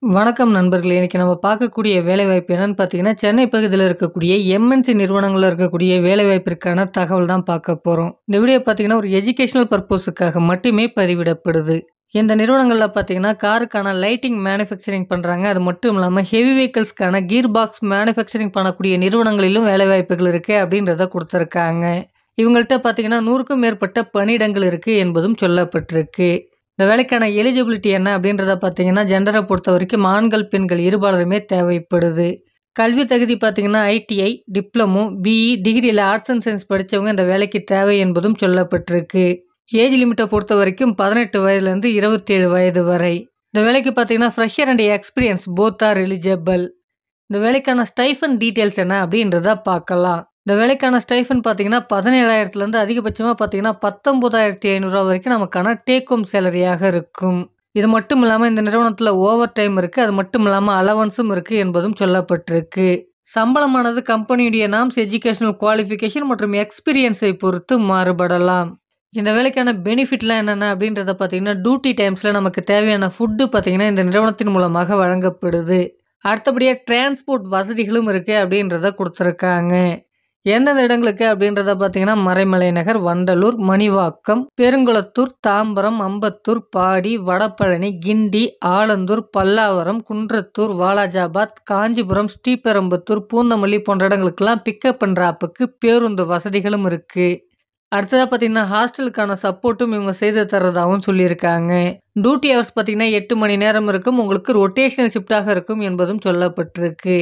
வணக்கம் நண்பர்களே! இன்னைக்கு நம்ம பார்க்கக்கூடிய வேலைவாய்ப்பு என்னன்னு பார்த்தீங்கன்னா, சென்னை பகுதியில இருக்கக்கூடிய எம்.என்.சி நிறுவனங்கள்ல இருக்கக்கூடிய வேலைவாய்ப்பிற்கான தகவல் தான் பார்க்க போறோம். இந்த வீடியோ பார்த்தீங்கன்னா, ஒரு எஜுகேஷனல் பர்ப்போஸுக்காக மட்டுமே பதிவிடப்படுது. இந்த நிறுவனங்கள்ல பார்த்தீங்கன்னா, காருக்கான லைட்டிங் மேனுஃபேக்சரிங் பண்றாங்க. அது மட்டும் இல்லாம ஹெவி வெஹிக்கிள்ஸ்க்கான கியர் பாக்ஸ் மேனுஃபேக்சரிங் பண்ணக்கூடிய நிறுவனங்களிலும் வேலைவாய்ப்புகள் இருக்கு அப்படின்றத குடுத்துருக்காங்க. இவங்கள்ட்ட பார்த்தீங்கன்னா, 100க்கும் மேற்பட்ட பணியிடங்கள் இருக்கு என்பதும் சொல்லப்பட்டிருக்கு. இந்த வேலைக்கான எலிஜிபிலிட்டி என்ன அப்படின்றத பார்த்தீங்கன்னா, ஜெண்டர பொறுத்தவரைக்கும் ஆண்கள், பெண்கள் இருபாலருமே தேவைப்படுது. கல்வி தகுதி பார்த்தீங்கன்னா, ஐடிஐ, டிப்ளமோ, பிஇ, டிகிரியில ஆர்ட்ஸ் அண்ட் சயன்ஸ் படிச்சவங்க இந்த வேலைக்கு தேவை என்பதும் சொல்லப்பட்டிருக்கு. ஏஜ் லிமிட்ட பொறுத்தவரைக்கும் 18 வயதிலிருந்து 27 வயது வரை. இந்த வேலைக்கு பார்த்தீங்கன்னா, fresher and experience both are eligible. இந்த வேலைக்கான ஸ்டைஃபண்ட் டீட்டெயில்ஸ் என்ன அப்படின்றத பார்க்கலாம். இந்த வேலைக்கான ஸ்டைஃபண்ட் பார்த்தீங்கன்னா, 17,000லேருந்து அதிகபட்சமா பார்த்தீங்கன்னா, 19,500 வரைக்கும் நமக்கான டேக் ஹோம் சேலரியாக இருக்கும். இது மட்டும் இல்லாம இந்த நிறுவனத்தில ஓவர் டைம் இருக்கு. அது மட்டும் இல்லாம அலவன்ஸும் இருக்கு என்பதும் சொல்லப்பட்டிருக்கு. சம்பளமானது கம்பெனியுடைய நார்ம்ஸ், எஜுகேஷனல் குவாலிஃபிகேஷன் மற்றும் எக்ஸ்பீரியன்ஸை பொறுத்து மாறுபடலாம். இந்த வேலைக்கான பெனிஃபிட்லாம் என்னென்ன அப்படின்றத பார்த்தீங்கன்னா, டியூட்டி டைம்ஸ்ல நமக்கு தேவையான ஃபுட்டு பார்த்தீங்கன்னா, இந்த நிறுவனத்தின் மூலமாக வழங்கப்படுது. அடுத்தபடியா டிரான்ஸ்போர்ட் வசதிகளும் இருக்கு அப்படின்றத குடுத்துருக்காங்க. எந்தெந்த இடங்களுக்கு அப்படின்றத பார்த்தீங்கன்னா, மறைமலை நகர், வண்டலூர், மணிவாக்கம், பெருங்குளத்தூர், தாம்பரம், அம்பத்தூர், பாடி, வடபழனி, கிண்டி, ஆலந்தூர், பல்லாவரம், குன்றத்தூர், வாலாஜாபாத், காஞ்சிபுரம், ஸ்ரீபெரும்புத்தூர், பூந்தமல்லி போன்ற இடங்களுக்கெல்லாம் பிக்கப் அண்ட் டிராப்புக்கு பேருந்து வசதிகளும் இருக்கு. அடுத்ததா பார்த்தீங்கன்னா, ஹாஸ்டலுக்கான சப்போர்ட்டும் இவங்க செய்து தர்றதாவும் சொல்லியிருக்காங்க. டியூட்டி ஹவர்ஸ் பார்த்தீங்கன்னா 8 மணி நேரம் இருக்கும். உங்களுக்கு ரொட்டேஷனல் ஷிஃப்ட்டாக இருக்கும் என்பதும் சொல்லப்பட்டிருக்கு.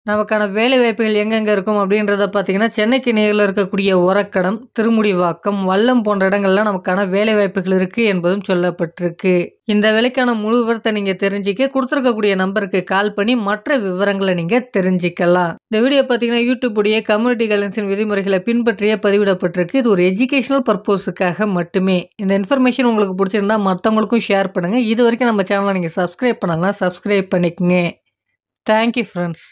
நமக்கான வேலைவாய்ப்புகள் எங்கெங்க இருக்கும் அப்படின்றத பார்த்தீங்கன்னா, சென்னைக்கு நேர்ல இருக்கக்கூடிய ஒரக்கடம், திருமுடிவாக்கம், வல்லம் போன்ற இடங்கள்ல நமக்கான வேலைவாய்ப்புகள் இருக்கு என்பதும் சொல்லப்பட்டிருக்கு. இந்த வேலைக்கான முழு விவரத்தை நீங்க தெரிஞ்சுக்க குடுத்திருக்கக்கூடிய நம்பருக்கு கால் பண்ணி மற்ற விவரங்களை நீங்க தெரிஞ்சுக்கலாம். இந்த வீடியோ பார்த்தீங்கன்னா, யூடியூப் உடைய கம்யூனிட்டி கைட்லைன்ஸின் விதிமுறைகளை பின்பற்றியே பதிவிடப்பட்டிருக்கு. இது ஒரு எஜுகேஷனல் பர்ப்போஸுக்காக மட்டுமே. இந்த இன்ஃபர்மேஷன் உங்களுக்கு பிடிச்சிருந்தா மற்றவங்களுக்கும் ஷேர் பண்ணுங்க. இது வரைக்கும் நம்ம சேனலை நீங்க சப்ஸ்கிரைப் பண்ணலனா சப்ஸ்கிரைப் பண்ணிக்கங்க. Thank you friends.